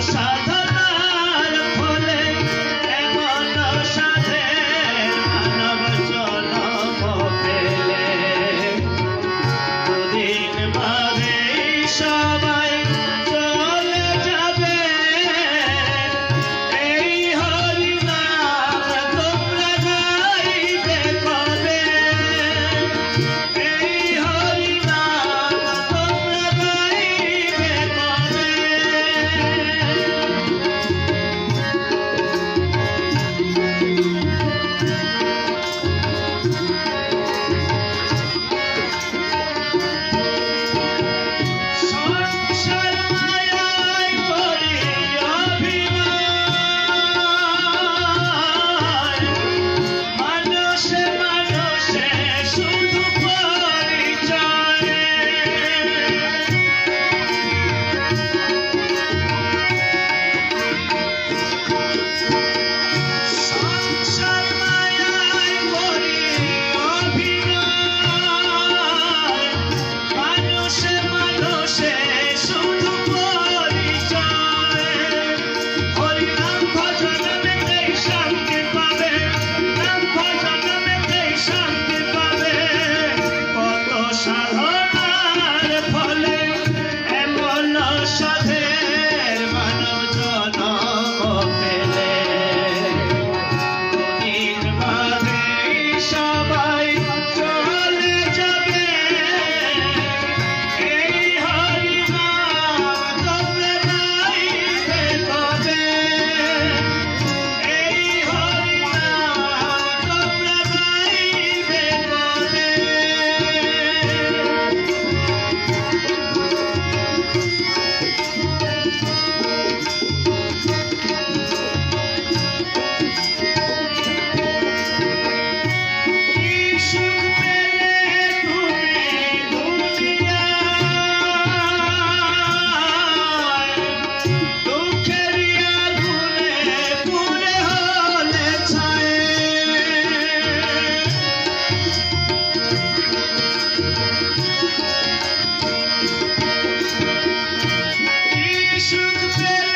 সাধনার ফলে এমন সাধে মানব জনম পেলে দুদিন বাদে সবাই চলে যাবে এই হরিনাম তোমরা গাইবে কবে এই হরিনাম তোমরা গাইবে কবে সংসার মায়ায় পড়ি অভিনয় মানুষে মানুষে শুধু পরিচয় সংসার মায়ায় পড়ি অভিনয় মানুষে মানুষে শুধু পরিচয় হরিনাম ভজন মেতেই শান্তি পাবে নাম ভজন মেতেই শান্তি পাবে কত সাধনার ফলে এমন সাধের মানব জনম পেলে দুদিন বাদে সবাই চলে যাবে এই হরিনাম তোমরা গাইবে কবে এই হরিনাম তোমরা গাইবে কবে কি সুখ পেলে তুমি দুনিয়ায় দুঃখের আগুনে পুড়ে হলে ছাই কি সুখ পেলে